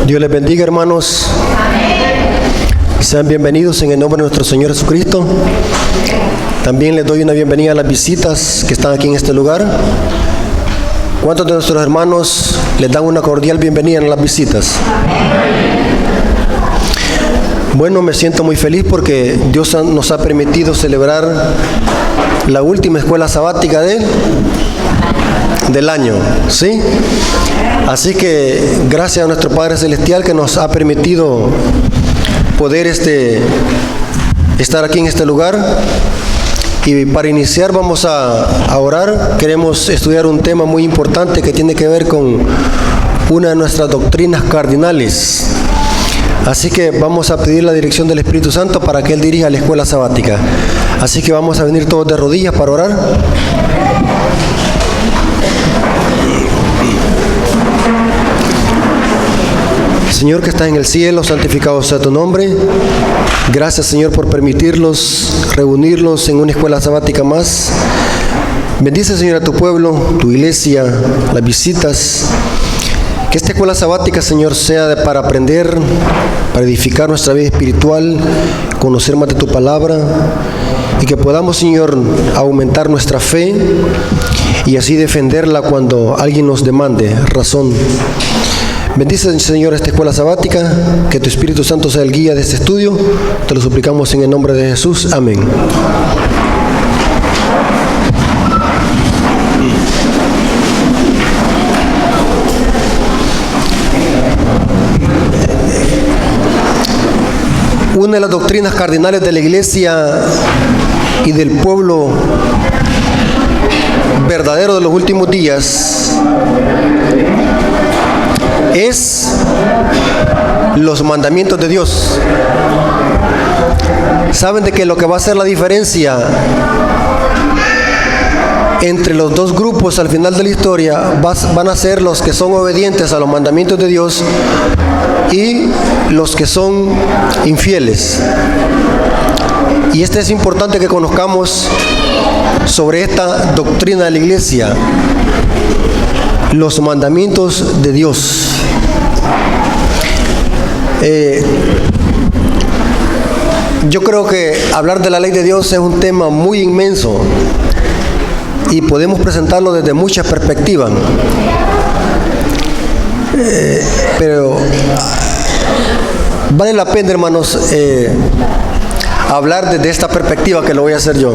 Dios les bendiga, hermanos. Sean bienvenidos en el nombre de nuestro Señor Jesucristo. También les doy una bienvenida a las visitas que están aquí en este lugar. ¿Cuántos de nuestros hermanos les dan una cordial bienvenida en las visitas? Bueno, me siento muy feliz porque Dios nos ha permitido celebrar la última escuela sabática del año, ¿sí? Así que gracias a nuestro Padre Celestial que nos ha permitido poder estar aquí en este lugar. Y para iniciar vamos a orar. Queremos estudiar un tema muy importante que tiene que ver con una de nuestras doctrinas cardinales. Así que vamos a pedir la dirección del Espíritu Santo para que Él dirija la escuela sabática. Así que vamos a venir todos de rodillas para orar. Señor que estás en el cielo, santificado sea tu nombre. Gracias, Señor, por permitirnos reunirnos en una escuela sabática más. Bendice, Señor, a tu pueblo, tu iglesia, las visitas. Que esta escuela sabática, Señor, sea para aprender, para edificar nuestra vida espiritual, conocer más de tu palabra, y que podamos, Señor, aumentar nuestra fe y así defenderla cuando alguien nos demande razón. Bendice, Señor, esta escuela sabática, que tu Espíritu Santo sea el guía de este estudio. Te lo suplicamos en el nombre de Jesús. Amén. Una de las doctrinas cardinales de la Iglesia y del pueblo verdadero de los últimos días es los mandamientos de Dios. Saben de que lo que va a hacer la diferencia entre los dos grupos al final de la historia van a ser los que son obedientes a los mandamientos de Dios y los que son infieles. Y es importante que conozcamos sobre esta doctrina de la Iglesia, los mandamientos de Dios. Yo creo que hablar de la ley de Dios es un tema muy inmenso y podemos presentarlo desde muchas perspectivas. Pero vale la pena, hermanos, hablar desde esta perspectiva que lo voy a hacer yo.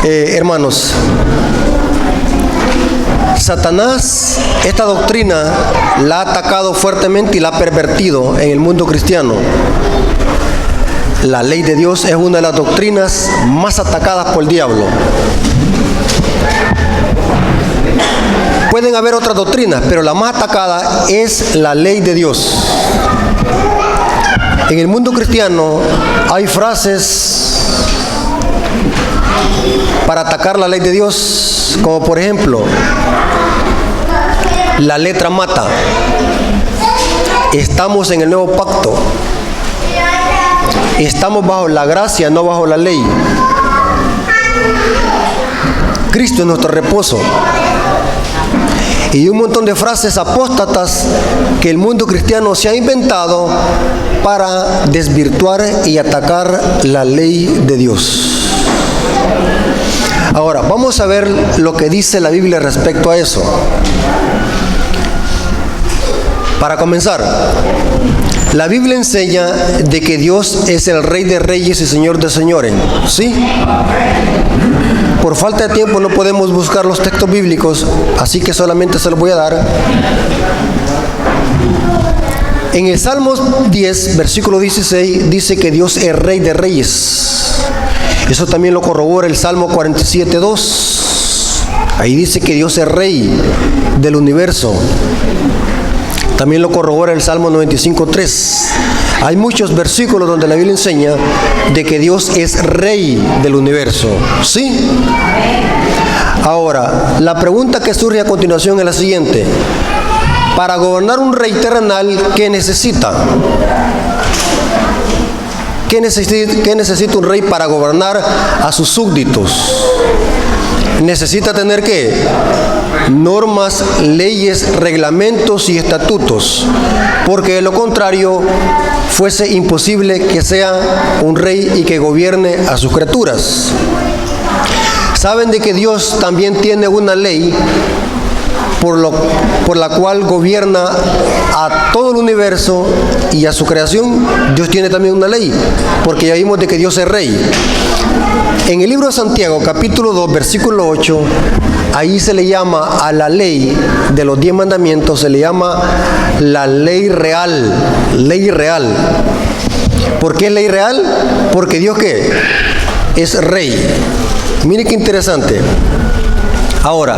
Hermanos, Satanás, esta doctrina la ha atacado fuertemente y la ha pervertido en el mundo cristiano. La ley de Dios es una de las doctrinas más atacadas por el diablo. Pueden haber otras doctrinas, pero la más atacada es la ley de Dios. En el mundo cristiano hay frases para atacar la ley de Dios, como por ejemplo, la letra mata. Estamos en el nuevo pacto. Estamos bajo la gracia, no bajo la ley. Cristo es nuestro reposo. Y un montón de frases apóstatas que el mundo cristiano se ha inventado para desvirtuar y atacar la ley de Dios. Ahora, vamos a ver lo que dice la Biblia respecto a eso. Para comenzar, la Biblia enseña de que Dios es el Rey de Reyes y Señor de Señores, ¿sí? Por falta de tiempo no podemos buscar los textos bíblicos, así que solamente se los voy a dar. En el Salmo 10, versículo 16, dice que Dios es Rey de Reyes. Eso también lo corrobora el Salmo 47:2. Ahí dice que Dios es Rey del universo. También lo corrobora el Salmo 95:3. Hay muchos versículos donde la Biblia enseña de que Dios es Rey del universo, ¿sí? Ahora, la pregunta que surge a continuación es la siguiente. Para gobernar un rey terrenal, ¿qué necesita? ¿Qué necesita un rey para gobernar a sus súbditos? Necesita tener ¿qué? normas, leyes, reglamentos y estatutos, porque de lo contrario fuese imposible que sea un rey y que gobierne a sus criaturas. Saben de que Dios también tiene una ley por la cual gobierna a todo el universo y a su creación. Dios tiene también una ley, porque ya vimos de que Dios es rey. En el libro de Santiago, capítulo 2, versículo 8, ahí se le llama a la ley de los 10 mandamientos, se le llama la ley real, ley real. ¿Por qué es ley real? Porque Dios, ¿qué? Es rey. Mire qué interesante. Ahora,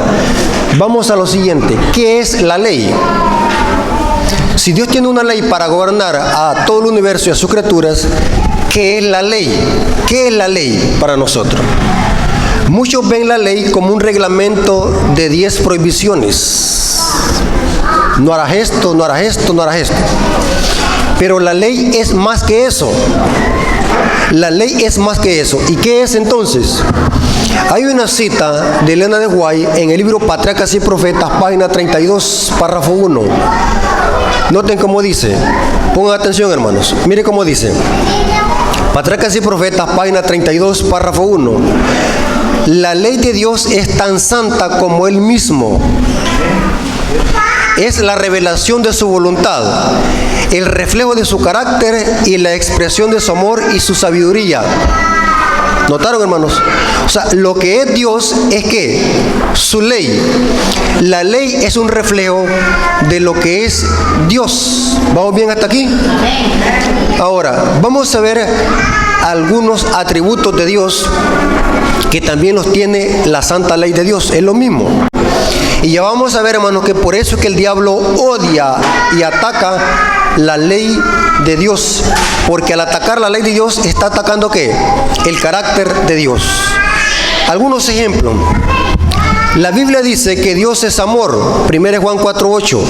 vamos a lo siguiente. ¿Qué es la ley? Si Dios tiene una ley para gobernar a todo el universo y a sus criaturas, ¿qué es la ley? ¿Qué es la ley para nosotros? Muchos ven la ley como un reglamento de 10 prohibiciones. No harás esto, no harás esto, no harás esto. Pero la ley es más que eso. La ley es más que eso. ¿Y qué es entonces? Hay una cita de Elena de White en el libro Patriarcas y Profetas, página 32, párrafo 1. Noten cómo dice. Pongan atención, hermanos. Mire cómo dice. Patriarcas y Profetas, página 32, párrafo 1. La ley de Dios es tan santa como Él mismo. Es la revelación de su voluntad, el reflejo de su carácter y la expresión de su amor y su sabiduría. ¿Notaron, hermanos? O sea, lo que es Dios es que su ley. La ley es un reflejo de lo que es Dios. ¿Vamos bien hasta aquí? Ahora, vamos a ver algunos atributos de Dios que también los tiene la santa ley de Dios. Es lo mismo. Y ya vamos a ver, hermanos, que por eso es que el diablo odia y ataca la ley de Dios, porque al atacar la ley de Dios está atacando ¿qué? El carácter de Dios. Algunos ejemplos. La Biblia dice que Dios es amor, 1 Juan 4:8.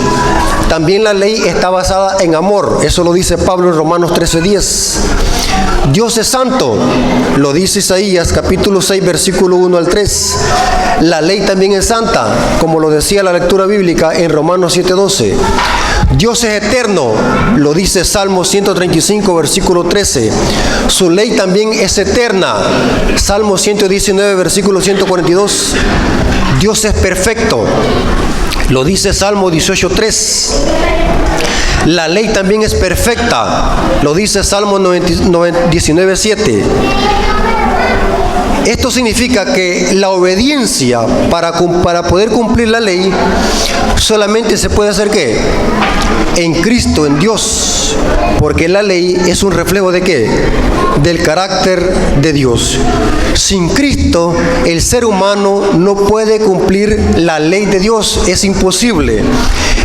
También la ley está basada en amor, eso lo dice Pablo en Romanos 13:10. Dios es santo, lo dice Isaías capítulo 6, versículo 1 al 3. La ley también es santa, como lo decía la lectura bíblica en Romanos 7:12. Dios es eterno, lo dice Salmo 135, versículo 13. Su ley también es eterna, Salmo 119, versículo 142. Dios es perfecto, lo dice Salmo 18:3. La ley también es perfecta, lo dice Salmo 19:7. Esto significa que la obediencia para poder cumplir la ley solamente se puede hacer ¿qué? En Cristo, en Dios, porque la ley es un reflejo de ¿qué? Del carácter de Dios. Sin Cristo, el ser humano no puede cumplir la ley de Dios, es imposible.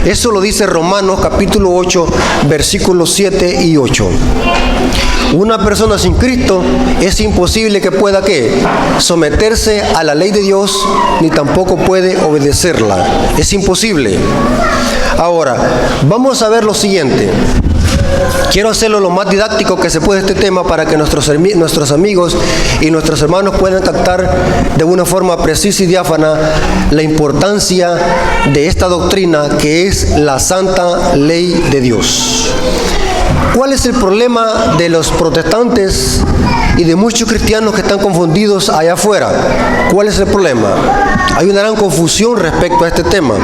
Eso lo dice Romanos capítulo 8, versículos 7 y 8. Una persona sin Cristo es imposible que pueda ¿qué? Someterse a la ley de Dios, ni tampoco puede obedecerla. Es imposible. Ahora, vamos a ver lo siguiente. Quiero hacerlo lo más didáctico que se puede este tema para que nuestros amigos y nuestros hermanos puedan captar de una forma precisa y diáfana la importancia de esta doctrina que es la santa ley de Dios. ¿Cuál es el problema de los protestantes y de muchos cristianos que están confundidos allá afuera? ¿Cuál es el problema? Hay una gran confusión respecto a este tema.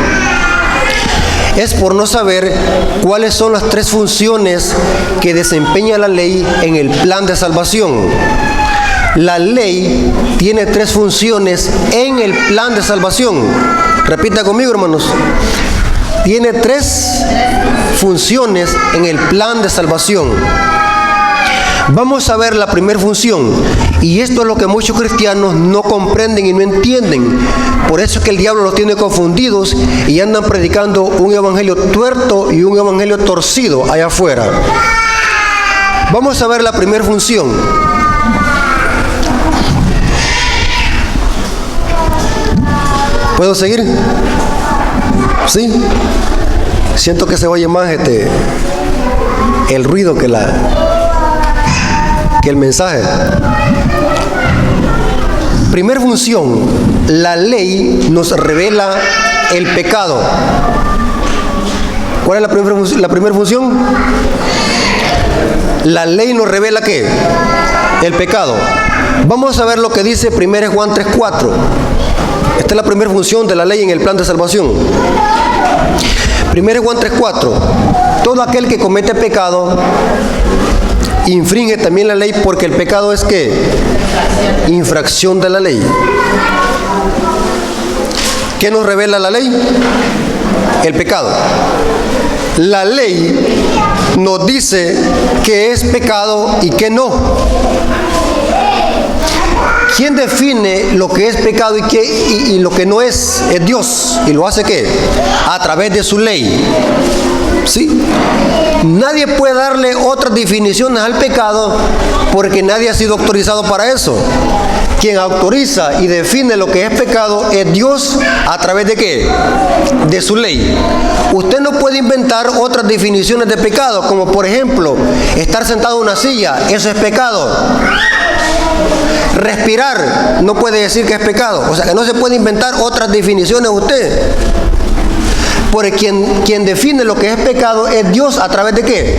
Es por no saber cuáles son las 3 funciones que desempeña la ley en el plan de salvación. La ley tiene 3 funciones en el plan de salvación. Repita conmigo, hermanos. Tiene 3 funciones en el plan de salvación. Vamos a ver la primera función, y esto es lo que muchos cristianos no comprenden y no entienden. Por eso es que el diablo los tiene confundidos y andan predicando un evangelio tuerto y un evangelio torcido allá afuera. Vamos a ver la primera función. ¿Puedo seguir? ¿Sí? Siento que se oye más el ruido que el mensaje. Primer función, la ley nos revela el pecado. ¿Cuál es la primera función? La ley nos revela ¿qué? El pecado. Vamos a ver lo que dice 1 Juan 3:4. Esta es la primera función de la ley en el plan de salvación. 1 Juan 3:4. Todo aquel que comete pecado infringe también la ley, porque el pecado es ¿qué? Infracción de la ley. ¿Qué nos revela la ley? El pecado. La ley nos dice que es pecado y que no. ¿Quién define lo que es pecado y lo que no es? Es Dios. ¿Y lo hace qué? A través de su ley. ¿Sí? Nadie puede darle otras definiciones al pecado porque nadie ha sido autorizado para eso. Quien autoriza y define lo que es pecado es Dios a través de ¿qué? De su ley. Usted no puede inventar otras definiciones de pecado, como por ejemplo, estar sentado en una silla, eso es pecado. Respirar no puede decir que es pecado. O sea que no se puede inventar otras definiciones usted. Porque quien define lo que es pecado es Dios a través de ¿qué?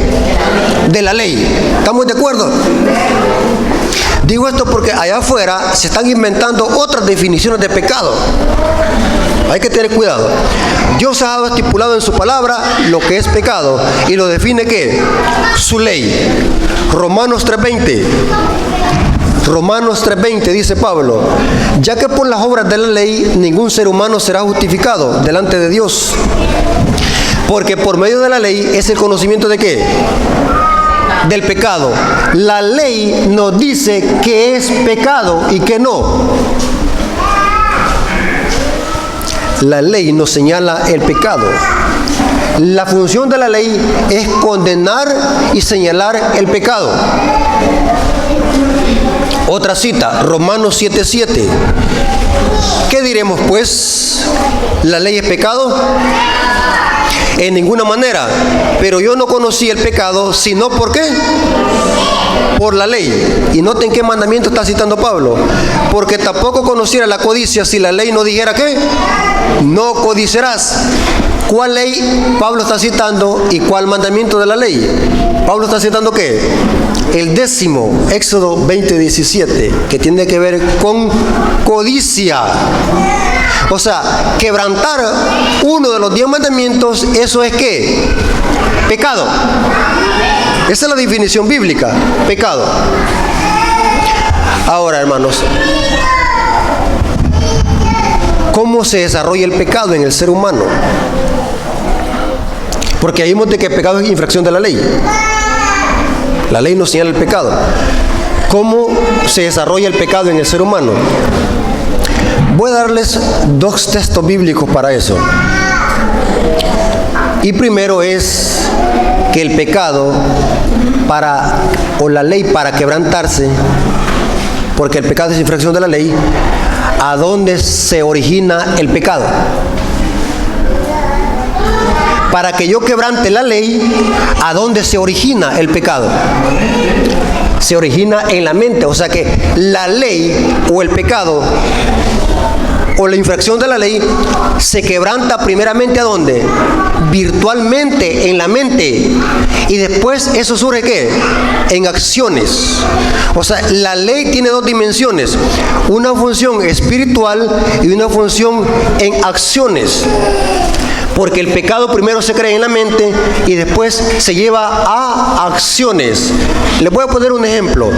De la ley. ¿Estamos de acuerdo? Digo esto porque allá afuera se están inventando otras definiciones de pecado. Hay que tener cuidado. Dios ha estipulado en su palabra lo que es pecado y lo define ¿qué? Su ley. Romanos 3:20. Romanos 3:20 dice Pablo: ya que por las obras de la ley ningún ser humano será justificado delante de Dios, porque por medio de la ley es el conocimiento de ¿qué? Del pecado. La ley nos dice que es pecado y que no. La ley nos señala el pecado. La función de la ley es condenar y señalar el pecado. Otra cita, Romanos 7:7. ¿Qué diremos pues? ¿La ley es pecado? En ninguna manera. Pero yo no conocí el pecado, sino ¿por qué? Por la ley. Y noten qué mandamiento está citando Pablo. Porque tampoco conociera la codicia si la ley no dijera ¿qué? No codiciarás. ¿Cuál ley Pablo está citando y cuál mandamiento de la ley? Pablo está citando ¿qué? El 10º, Éxodo 20:17, que tiene que ver con codicia. O sea, quebrantar uno de los 10 mandamientos, eso es ¿qué? Pecado. Esa es la definición bíblica, pecado. Ahora, hermanos, ¿cómo se desarrolla el pecado en el ser humano? Porque ahí vimos de que el pecado es infracción de la ley. La ley nos señala el pecado. ¿Cómo se desarrolla el pecado en el ser humano? Voy a darles 2 textos bíblicos para eso. Y primero es que el pecado o la ley para quebrantarse, porque el pecado es infracción de la ley, ¿a dónde se origina el pecado? Para que yo quebrante la ley, ¿a dónde se origina el pecado? Se origina en la mente. O sea que la ley o el pecado o la infracción de la ley se quebranta primeramente ¿a dónde? Virtualmente, en la mente. Y después eso surge ¿qué? En acciones. O sea, la ley tiene 2 dimensiones. Una función espiritual y una función en acciones. Porque el pecado primero se crea en la mente y después se lleva a acciones. Les voy a poner un ejemplo.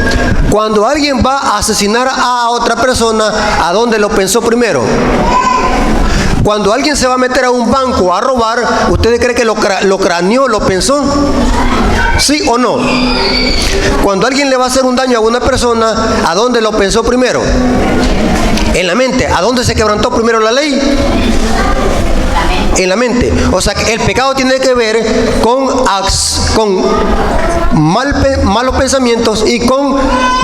Cuando alguien va a asesinar a otra persona, ¿a dónde lo pensó primero? Cuando alguien se va a meter a un banco a robar, ¿ustedes creen que lo craneó, lo pensó? ¿Sí o no? Cuando alguien le va a hacer un daño a una persona, ¿a dónde lo pensó primero? En la mente. ¿A dónde se quebrantó primero la ley? En la mente. O sea que el pecado tiene que ver con malos pensamientos y con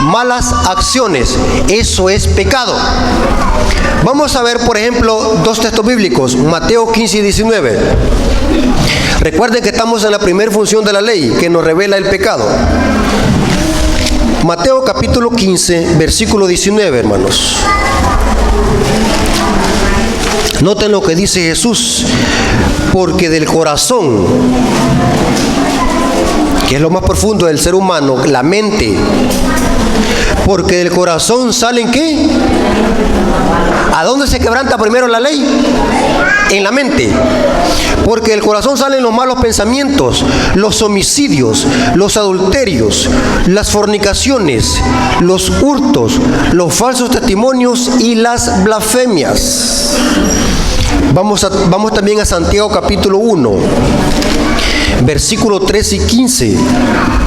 malas acciones. Eso es pecado. Vamos a ver, por ejemplo, 2 textos bíblicos. Mateo 15:19. Recuerden que estamos en la primera función de la ley, que nos revela el pecado. Mateo capítulo 15, versículo 19, hermanos. Noten lo que dice Jesús, porque del corazón, que es lo más profundo del ser humano, la mente, porque del corazón salen ¿qué? ¿A dónde se quebranta primero la ley? En la mente. Porque del corazón salen los malos pensamientos, los homicidios, los adulterios, las fornicaciones, los hurtos, los falsos testimonios y las blasfemias. Vamos también a Santiago capítulo 1, versículo 13 y 15.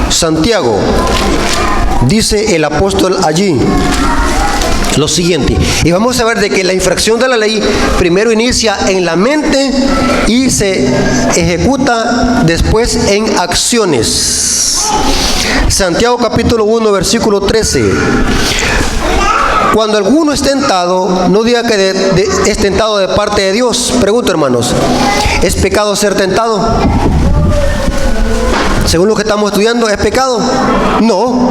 Santiago, dice el apóstol allí lo siguiente, y vamos a ver de que la infracción de la ley primero inicia en la mente y se ejecuta después en acciones. Santiago capítulo 1, versículo 13. Cuando alguno es tentado, no diga que es tentado de parte de Dios. Pregunto, hermanos, ¿es pecado ser tentado? Según lo que estamos estudiando, ¿es pecado? No,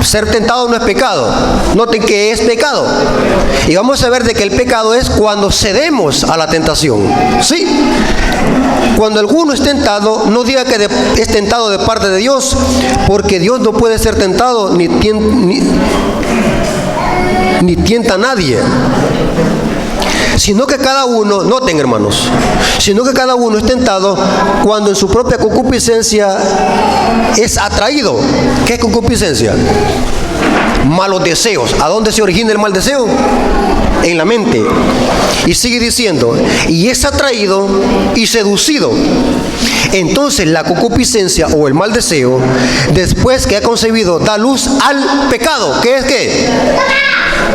ser tentado no es pecado. Noten que es pecado. Y vamos a ver de que el pecado es cuando cedemos a la tentación. ¿Sí? Cuando alguno es tentado, no diga que es tentado de parte de Dios, porque Dios no puede ser tentado ni tienta a nadie. Sino que cada uno, noten hermanos, sino que cada uno es tentado cuando en su propia concupiscencia es atraído. ¿Qué es concupiscencia? Malos deseos. ¿A dónde se origina el mal deseo? En la mente. Y sigue diciendo, y es atraído y seducido. Entonces la concupiscencia o el mal deseo, después que ha concebido, da luz al pecado. ¿Qué es qué?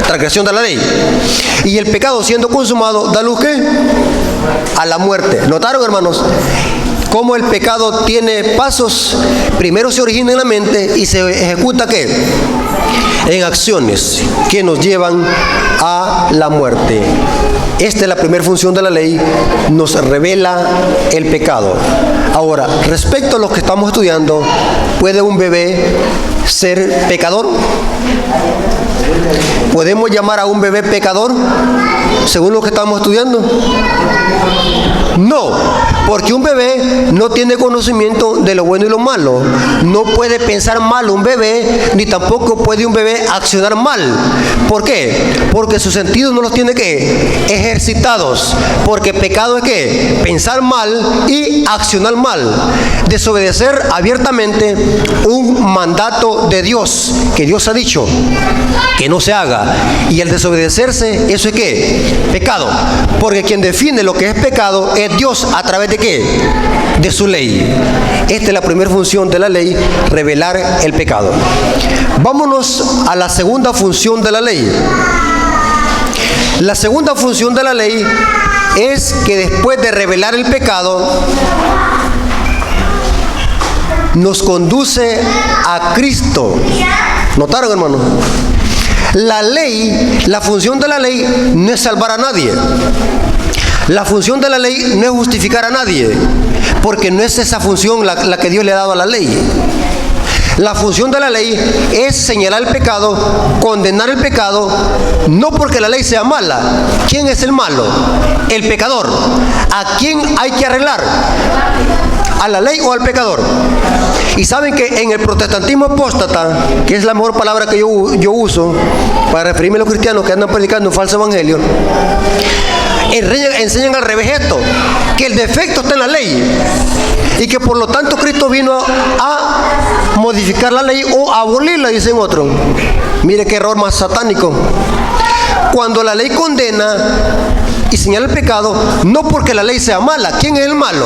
Transgresión de la ley. Y el pecado siendo consumado da luz ¿qué? A la muerte. ¿Notaron, hermanos? Cómo el pecado tiene pasos. Primero se origina en la mente y se ejecuta ¿qué? En acciones que nos llevan a la muerte. Esta es la primera función de la ley, nos revela el pecado. Ahora, respecto a lo que estamos estudiando, ¿puede un bebé ser pecador? ¿Podemos llamar a un bebé pecador según lo que estamos estudiando? No, porque un bebé no tiene conocimiento de lo bueno y lo malo. No puede pensar mal un bebé, ni tampoco puede un bebé accionar mal. ¿Por qué? Porque sus sentidos no los tiene ¿qué? Ejercitados. Porque pecado es ¿qué? Pensar mal y accionar mal. Desobedecer abiertamente un mandato de Dios, que Dios ha dicho que no se haga. Y el desobedecerse, ¿eso es qué? Pecado. Porque quien define lo que es pecado es Dios a través de ¿qué? De su ley. Esta es la primera función de la ley, revelar el pecado. Vámonos a la segunda función de la ley. La segunda función de la ley es que después de revelar el pecado, nos conduce a Cristo. ¿Notaron, hermano? La ley, la función de la ley no es salvar a nadie. La función de la ley no es justificar a nadie, porque no es esa función la que Dios le ha dado a la ley. La función de la ley es señalar el pecado, condenar el pecado, no porque la ley sea mala. ¿Quién es el malo? El pecador. ¿A quién hay que arreglar? ¿A la ley o al pecador? Y saben que en el protestantismo apóstata, que es la mejor palabra que yo uso para referirme a los cristianos que andan predicando un falso evangelio, enseñan al revés esto, que el defecto está en la ley y que por lo tanto Cristo vino a modificar la ley o a abolirla, dicen otros. Mire qué error más satánico. Cuando la ley condena y señala el pecado, no porque la ley sea mala. ¿Quién es el malo?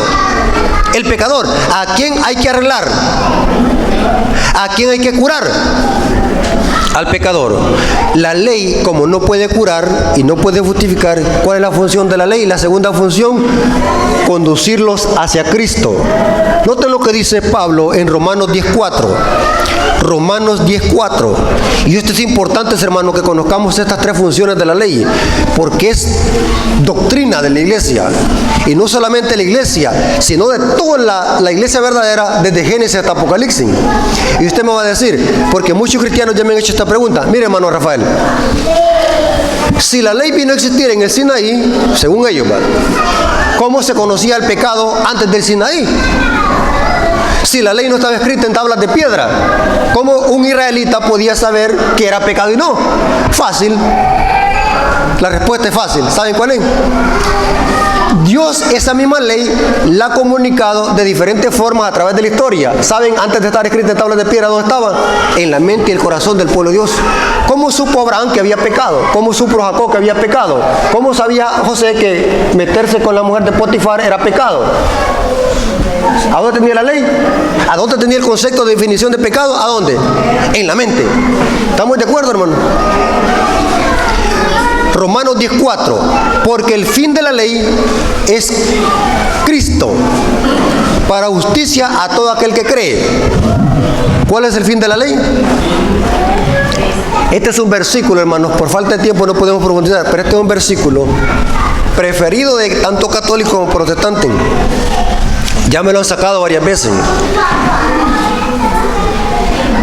El pecador. ¿A quién hay que arreglar? ¿A quién hay que curar? Al pecador. La ley, como no puede curar y no puede justificar, ¿cuál es la función de la ley? La segunda función, conducirlos hacia Cristo. Noten lo que dice Pablo en Romanos 10:4. Romanos 10:4. Y esto es importante, hermano, que conozcamos estas tres funciones de la ley, porque es doctrina de la iglesia. Y no solamente la iglesia, sino de toda la iglesia verdadera, desde Génesis hasta Apocalipsis. Y usted me va a decir, porque muchos cristianos ya me han hecho esta pregunta. Mire, hermano Rafael, Si la ley vino a existir en el Sinaí, según ellos, ¿vale?, ¿cómo se conocía el pecado antes del Sinaí? Si la ley no estaba escrita en tablas de piedra, ¿cómo un israelita podía saber que era pecado y no? Fácil. La respuesta es fácil. ¿Saben cuál es? Dios esa misma ley la ha comunicado de diferentes formas a través de la historia. ¿Saben antes de estar escrita en tablas de piedra dónde estaba? En la mente y el corazón del pueblo de Dios. ¿Cómo supo Abraham que había pecado? ¿Cómo supo Jacob que había pecado? ¿Cómo sabía José que meterse con la mujer de Potifar era pecado? ¿A dónde tenía la ley? ¿A dónde tenía el concepto de definición de pecado? ¿A dónde? En la mente. ¿Estamos de acuerdo, hermano? Romanos 10:4, porque el fin de la ley es Cristo, para justicia a todo aquel que cree. ¿Cuál es el fin de la ley? Este es un versículo, hermanos, por falta de tiempo no podemos profundizar, pero este es un versículo preferido de tanto católico como protestante. Ya me lo han sacado varias veces.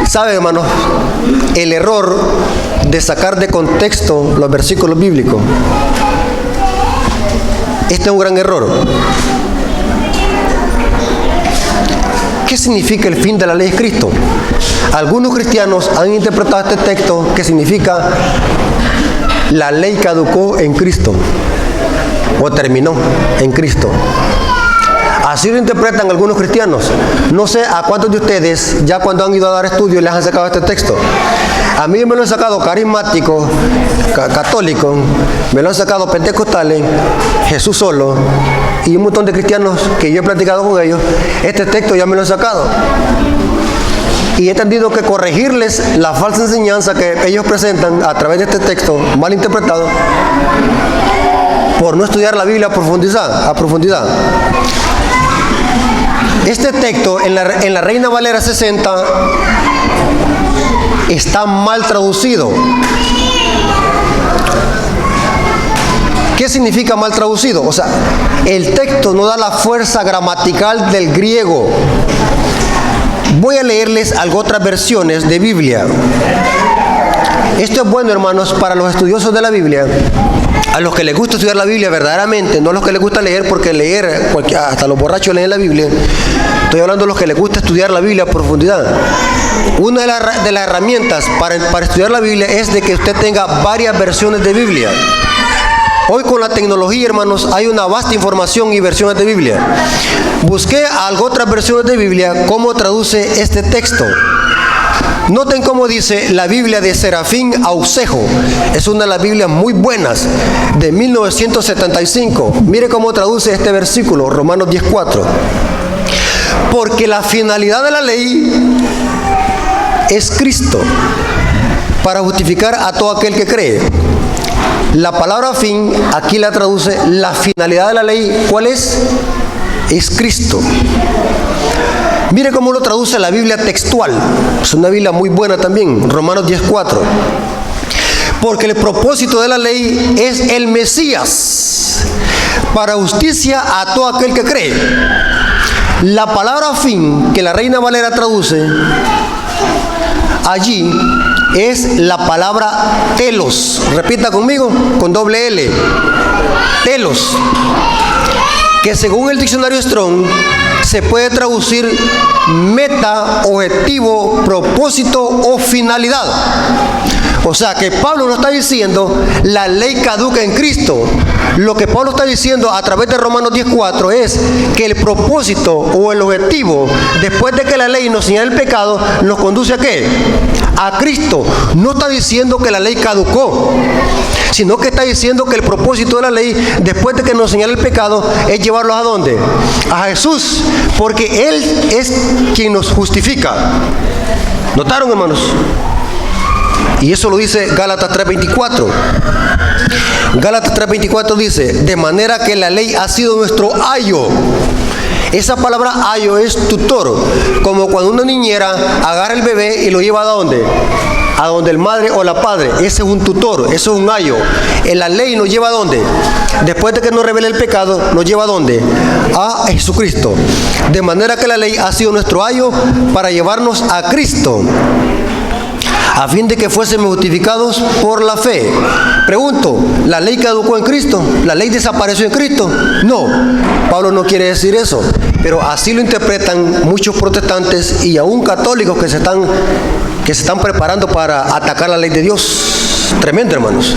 ¿Sabe, hermanos? El error de sacar de contexto los versículos bíblicos. Este es un gran error. ¿Qué significa el fin de la ley de Cristo? Algunos cristianos han interpretado este texto que significa la ley caducó en Cristo o terminó en Cristo. Así lo interpretan algunos cristianos. No sé a cuántos de ustedes, ya cuando han ido a dar estudios, les han sacado este texto. A mí me lo han sacado carismáticos, católicos, me lo han sacado pentecostales, Jesús solo, y un montón de cristianos que yo he platicado con ellos. Este texto ya me lo han sacado. Y he tenido que corregirles la falsa enseñanza que ellos presentan a través de este texto mal interpretado, por no estudiar la Biblia a profundidad. Este texto en la Reina Valera 60 está mal traducido. ¿Qué significa mal traducido? O sea, el texto no da la fuerza gramatical del griego. Voy a leerles otras versiones de Biblia. Esto es bueno, hermanos, para los estudiosos de la Biblia, a los que les gusta estudiar la Biblia verdaderamente, no a los que les gusta leer, porque leer, hasta los borrachos leen la Biblia. Estoy hablando de los que les gusta estudiar la Biblia a profundidad. Una de las herramientas para estudiar la Biblia es de que usted tenga varias versiones de Biblia. Hoy con la tecnología, hermanos, hay una vasta información y versiones de Biblia. Busqué otras versiones de Biblia, cómo traduce este texto. Noten cómo dice la Biblia de Serafín Ausejo. Es una de las Biblias muy buenas, de 1975. Mire cómo traduce este versículo, Romanos 10:4. Porque la finalidad de la ley es Cristo, para justificar a todo aquel que cree. La palabra fin, aquí la traduce la finalidad de la ley. ¿Cuál es? Es Cristo. Mire cómo lo traduce la Biblia textual. Es una Biblia muy buena también, Romanos 10:4. Porque el propósito de la ley es el Mesías, para justicia a todo aquel que cree. La palabra fin, que la Reina Valera traduce allí, es la palabra telos. Repita conmigo, con doble L. Telos. Que según el diccionario Strong se puede traducir meta, objetivo, propósito o finalidad. O sea que Pablo no está diciendo la ley caduca en Cristo. Lo que Pablo está diciendo a través de Romanos 10:4 es que el propósito o el objetivo, después de que la ley nos señala el pecado, nos conduce ¿a qué? A Cristo. No está diciendo que la ley caducó, sino que está diciendo que el propósito de la ley, después de que nos señala el pecado, es llevarlos ¿a dónde? A Jesús, porque Él es quien nos justifica. ¿Notaron, hermanos? Y eso lo dice Gálatas 3:24. Gálatas 3:24 dice, de manera que la ley ha sido nuestro ayo. Esa palabra ayo es tutor, como cuando una niñera agarra el bebé y lo lleva ¿a dónde? A donde el madre o la padre. Ese es un tutor, eso es un ayo. En la ley nos lleva ¿a dónde? Después de que nos revele el pecado, nos lleva ¿a dónde? A Jesucristo. De manera que la ley ha sido nuestro ayo para llevarnos a Cristo. a fin de que fuésemos justificados por la fe. Pregunto, ¿la ley caducó en Cristo? ¿La ley desapareció en Cristo? No, Pablo no quiere decir eso, pero así lo interpretan muchos protestantes y aún católicos que se están preparando para atacar la ley de Dios. Tremendo, hermanos.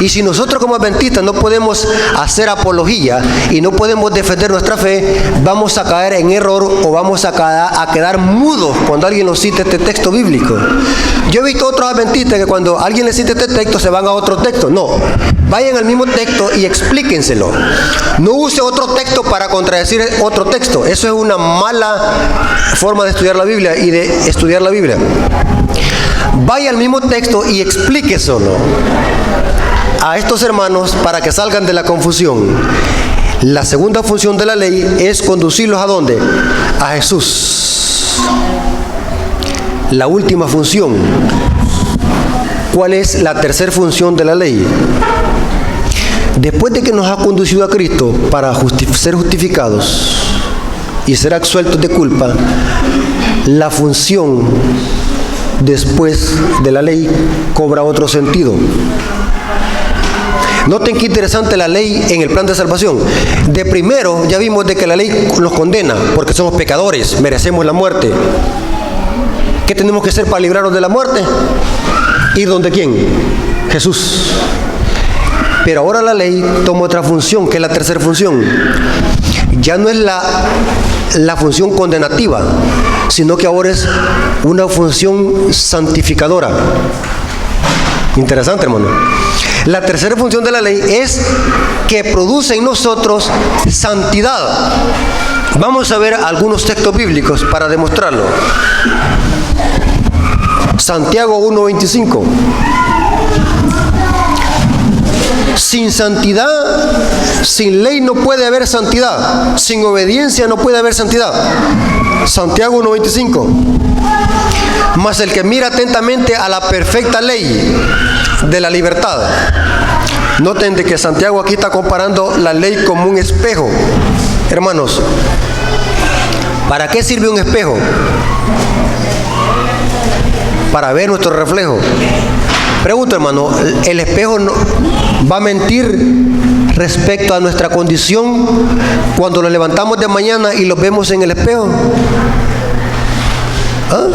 Y si nosotros como adventistas no podemos hacer apología y no podemos defender nuestra fe, vamos a caer en error o vamos a quedar mudos cuando alguien nos cite este texto bíblico. Yo he visto otros adventistas que cuando alguien les cite este texto se van a otro texto. No, vayan al mismo texto y explíquenselo. No use otro texto para contradecir otro texto. Eso es una mala forma de estudiar la Biblia y de estudiar la Biblia. Vaya al mismo texto y explíqueselo a estos hermanos para que salgan de la confusión. La segunda función de la ley es conducirlos ¿a dónde? A Jesús. La última función. ¿Cuál es la tercera función de la ley? Después de que nos ha conducido a Cristo para ser justificados y ser absueltos de culpa, la función después de la ley cobra otro sentido. Noten qué interesante la ley en el plan de salvación. De primero ya vimos de que la ley nos condena porque somos pecadores, merecemos la muerte. ¿Qué tenemos que hacer para librarnos de la muerte? ¿Ir donde quién? Jesús. Pero ahora la ley toma otra función, que es la tercera función. Ya no es la función condenativa, sino que ahora es una función santificadora. Interesante, hermano. La tercera función de la ley es que produce en nosotros santidad. Vamos a ver algunos textos bíblicos para demostrarlo. Santiago 1:25. Sin santidad, sin ley no puede haber santidad. Sin obediencia no puede haber santidad. Santiago 1:25. Mas el que mira atentamente a la perfecta ley de la libertad. Noten de que Santiago aquí está comparando la ley como un espejo. Hermanos, ¿para qué sirve un espejo? Para ver nuestro reflejo. Pregunto, hermano, ¿el espejo va a mentir respecto a nuestra condición cuando lo levantamos de mañana y lo vemos en el espejo? ¿Ah?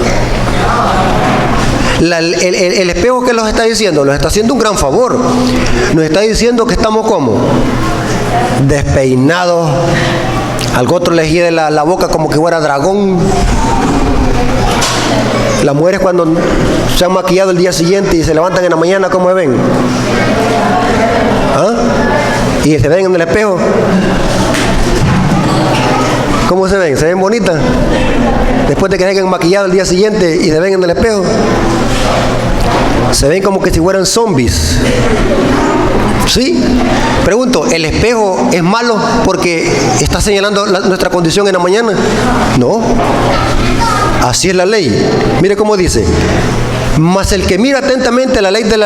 El espejo, ¿qué nos está diciendo? Nos está haciendo un gran favor. Nos está diciendo que estamos como despeinados. Al otro le gira la boca como que fuera dragón. Las mujeres cuando se han maquillado el día siguiente y se levantan en la mañana, ¿cómo se ven? ¿Ah? Y se ven en el espejo. ¿Cómo se ven? ¿Se ven bonitas? Después de que se hayan maquillado el día siguiente y se ven en el espejo. Se ven como que si fueran zombies. ¿Sí? Pregunto, ¿el espejo es malo porque está señalando nuestra condición en la mañana? No. Así es la ley. Mire cómo dice. Mas el que mira atentamente a la ley de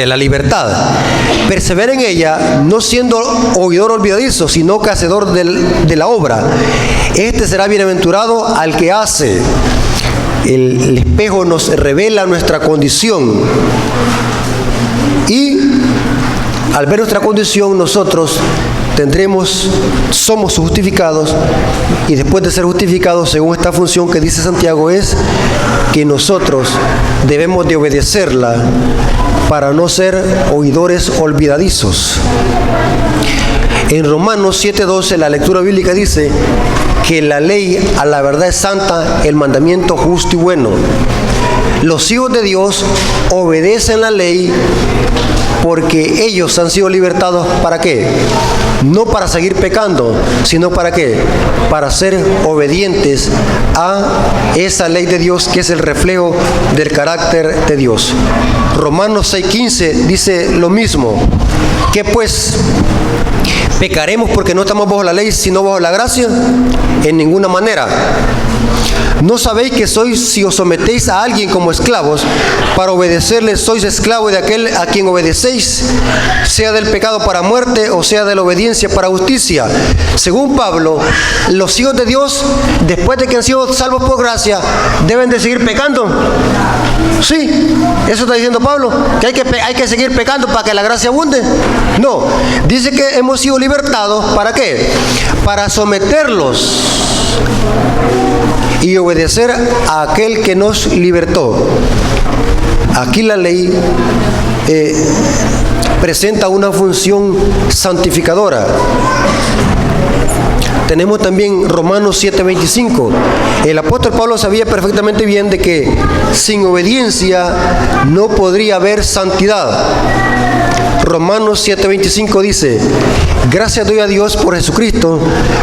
la libertad, persevera en ella, no siendo oidor olvidadizo, sino que hacedor de la obra. Este será bienaventurado al que hace. El espejo nos revela nuestra condición. Y al ver nuestra condición, nosotros somos justificados, y después de ser justificados, según esta función que dice Santiago, es que nosotros debemos de obedecerla para no ser oidores olvidadizos. En Romanos 7:12 la lectura bíblica dice que la ley a la verdad es santa, el mandamiento justo y bueno. Los hijos de Dios obedecen la ley porque ellos han sido libertados, ¿para qué? No para seguir pecando, sino ¿para qué? Para ser obedientes a esa ley de Dios que es el reflejo del carácter de Dios. Romanos 6:15 dice lo mismo. ¿Qué pues? ¿Pecaremos porque no estamos bajo la ley, sino bajo la gracia? En ninguna manera. ¿No sabéis que sois, si os sometéis a alguien como esclavos, para obedecerle sois esclavos de aquel a quien obedecéis, sea del pecado para muerte o sea de la obediencia para justicia? Según Pablo, los hijos de Dios, después de que han sido salvos por gracia, deben de seguir pecando. Sí, eso está diciendo Pablo, que hay que seguir pecando para que la gracia abunde. No, dice que hemos sido libertados, ¿para qué? Para someterlos y obedecer a aquel que nos libertó. Aquí la ley presenta una función santificadora. Tenemos también Romanos 7:25. El apóstol Pablo sabía perfectamente bien de que sin obediencia no podría haber santidad. Romanos 7:25 dice: gracias doy a Dios por Jesucristo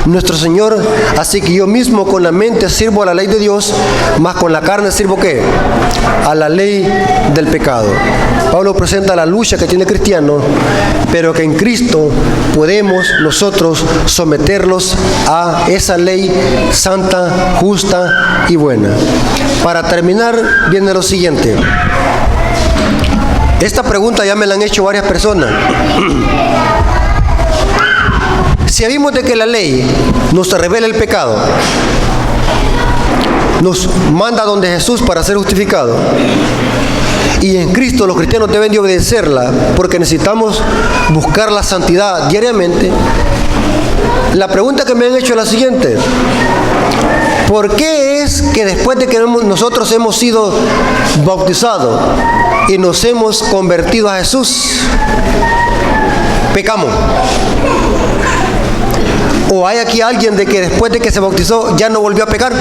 nuestro Señor, así que yo mismo con la mente sirvo a la ley de Dios, mas con la carne sirvo ¿qué? A la ley del pecado. Pablo presenta la lucha que tiene el cristiano, pero que en Cristo podemos nosotros someterlos a esa ley santa, justa y buena. Para terminar, viene lo siguiente. Esta pregunta ya me la han hecho varias personas. Si vimos de que la ley nos revela el pecado, nos manda donde Jesús para ser justificado, y en Cristo los cristianos deben de obedecerla porque necesitamos buscar la santidad diariamente, la pregunta que me han hecho es la siguiente: ¿por qué es que después de que nosotros hemos sido bautizados y nos hemos convertido a Jesús, pecamos? ¿O hay aquí alguien de que después de que se bautizó ya no volvió a pecar?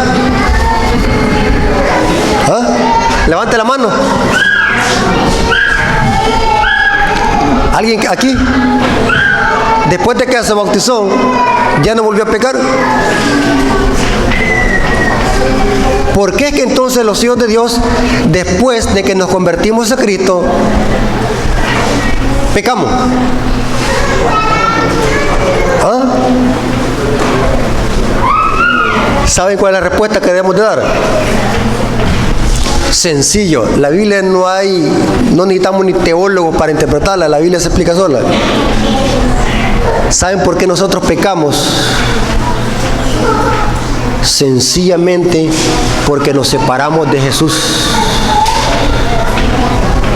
¿Ah? Levante la mano. ¿Alguien aquí? Después de que se bautizó ya no volvió a pecar. ¿Por qué es que entonces los hijos de Dios, después de que nos convertimos a Cristo, pecamos? ¿Ah? ¿Saben cuál es la respuesta que debemos de dar? Sencillo, la Biblia no necesitamos ni teólogos para interpretarla, la Biblia se explica sola. ¿Saben por qué nosotros pecamos? Sencillamente porque nos separamos de Jesús.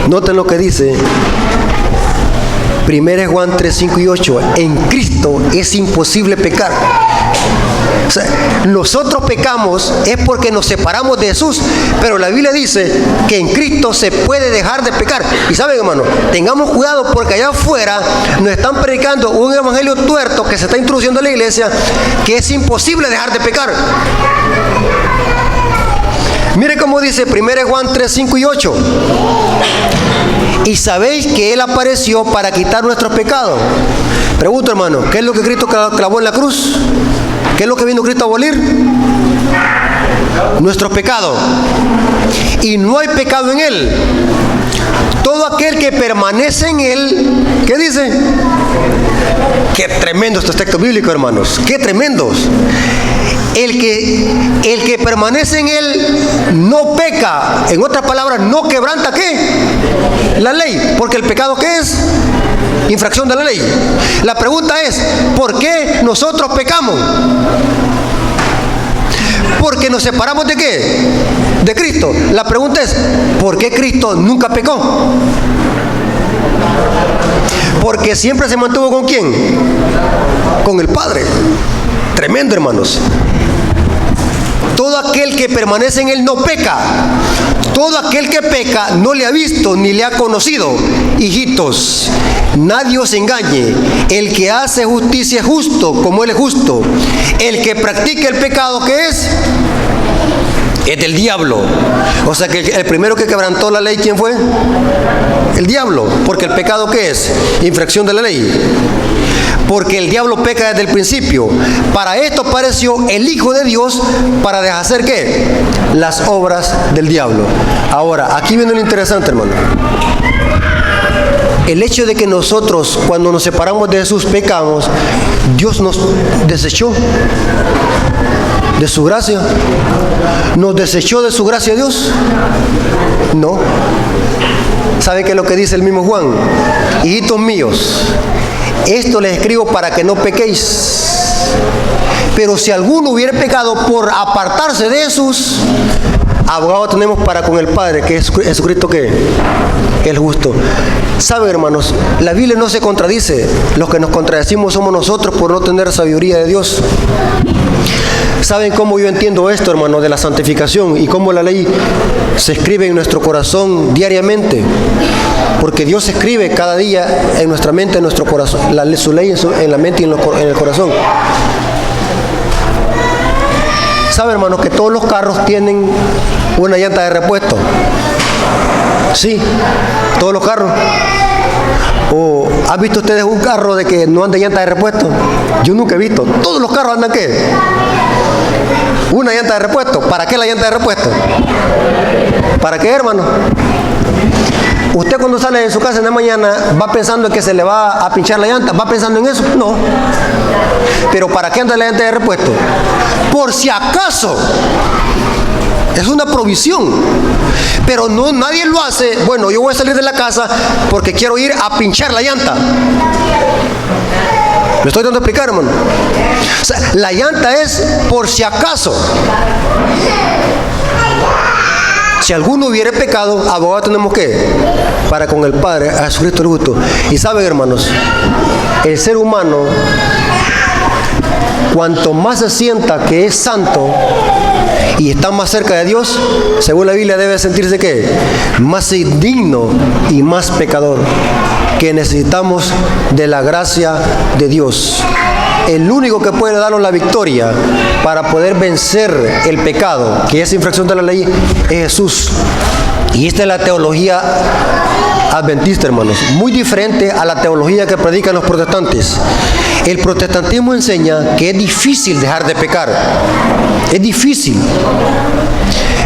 Noten lo que dice 1 Juan 3, 5 y 8. En Cristo es imposible pecar. O sea, nosotros pecamos es porque nos separamos de Jesús, pero la Biblia dice que en Cristo se puede dejar de pecar. Y saben, hermano, tengamos cuidado porque allá afuera nos están predicando un evangelio tuerto que se está introduciendo en la iglesia, que es imposible dejar de pecar. Mire cómo dice 1 Juan 3, 5 y 8. Y sabéis que Él apareció para quitar nuestros pecados. Pregunto, hermano, ¿qué es lo que Cristo clavó en la cruz? ¿Qué es lo que vino Cristo a abolir? Nuestros pecados. Y no hay pecado en Él. Todo aquel que permanece en Él, ¿qué dice? Qué tremendo estos textos bíblicos, hermanos. Qué tremendos. El que permanece en Él no peca. En otras palabras, no quebranta ¿qué? La ley. Porque el pecado ¿qué es? Infracción de la ley. La pregunta es, ¿por qué nosotros pecamos? Porque nos separamos ¿de qué? De Cristo. La pregunta es, ¿por qué Cristo nunca pecó? Porque siempre se mantuvo ¿con quién? Con el Padre. Tremendo, hermanos. Todo aquel que permanece en Él no peca. Todo aquel que peca no le ha visto ni le ha conocido. Hijitos, nadie os engañe. El que hace justicia es justo, como Él es justo. El que practica el pecado, ¿qué es? Es del diablo. O sea que el primero que quebrantó la ley, ¿quién fue? El diablo. Porque el pecado ¿qué es? Infracción de la ley. Porque el diablo peca desde el principio. Para esto apareció el Hijo de Dios, para deshacer ¿qué? Las obras del diablo. Ahora, aquí viene lo interesante, hermano. El hecho de que nosotros, cuando nos separamos de Jesús, pecamos, Dios nos desechó. de su gracia? ¿Nos desechó de su gracia Dios? No. ¿Sabe qué es lo que dice el mismo Juan? Hijitos míos, esto les escribo para que no pequéis. Pero si alguno hubiera pecado por apartarse de Jesús, abogado tenemos para con el Padre, que es Jesucristo, que el justo. Saben, hermanos, la Biblia no se contradice. Los que nos contradecimos somos nosotros por no tener sabiduría de Dios. ¿Saben cómo yo entiendo esto, hermano, de la santificación y cómo la ley se escribe en nuestro corazón diariamente? Porque Dios escribe cada día en nuestra mente, en nuestro corazón, su ley en la mente y en el corazón. ¿Saben, hermano, que todos los carros tienen una llanta de repuesto? Sí, todos los carros. ¿O han visto ustedes un carro de que no anda llanta de repuesto? Yo nunca he visto. Todos los carros andan ¿qué? Una llanta de repuesto. ¿Para qué la llanta de repuesto? ¿Para qué, hermano? Usted cuando sale de su casa en la mañana va pensando en que se le va a pinchar la llanta. ¿Va pensando en eso? No. ¿Pero para qué anda la llanta de repuesto? Por si acaso. Es una provisión. Pero no, nadie lo hace. Bueno, yo voy a salir de la casa porque quiero ir a pinchar la llanta. ¿Me estoy dando a explicar, hermano? O sea, la llanta es por si acaso. Si alguno hubiera pecado, abogado tenemos que para con el Padre, a Jesucristo el justo. Y saben, hermanos, el ser humano, cuanto más se sienta que es santo y está más cerca de Dios, según la Biblia debe sentirse ¿qué? Más indigno y más pecador, que necesitamos de la gracia de Dios. El único que puede darnos la victoria para poder vencer el pecado, que es infracción de la ley, es Jesús. Y esta es la teología adventista, hermanos, muy diferente a la teología que predican los protestantes. El protestantismo enseña que es difícil dejar de pecar. Es difícil.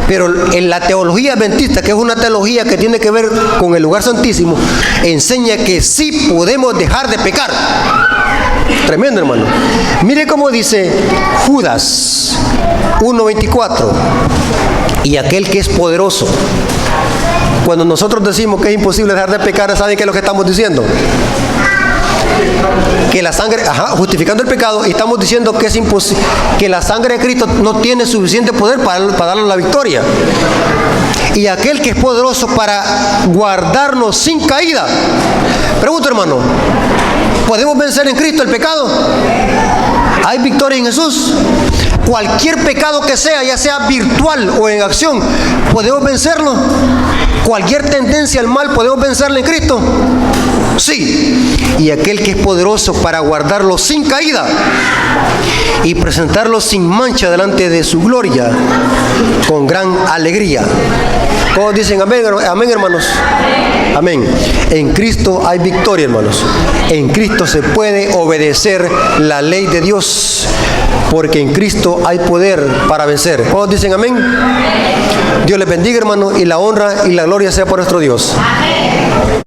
Pero en la teología adventista, que es una teología que tiene que ver con el lugar santísimo, enseña que sí podemos dejar de pecar. Tremendo, hermano. Mire cómo dice Judas 1:24. Y aquel que es poderoso. Cuando nosotros decimos que es imposible dejar de pecar, ¿saben qué es lo que estamos diciendo? Que la sangre, justificando el pecado, y estamos diciendo que es imposible, que la sangre de Cristo no tiene suficiente poder para darle la victoria. Y aquel que es poderoso para guardarnos sin caída. Pregunto, hermano, ¿podemos vencer en Cristo el pecado? ¿Hay victoria en Jesús? Cualquier pecado que sea, ya sea virtual o en acción, ¿podemos vencerlo? Cualquier tendencia al mal, ¿podemos vencerla en Cristo? Sí. Y aquel que es poderoso para guardarlo sin caída y presentarlo sin mancha delante de su gloria con gran alegría. ¿Cómo dicen amén, amén, hermanos? Amén. En Cristo hay victoria, hermanos. En Cristo se puede obedecer la ley de Dios, porque en Cristo hay poder para vencer. ¿Cómo dicen amén? Dios les bendiga, hermanos, y la honra y la gloria sea por nuestro Dios.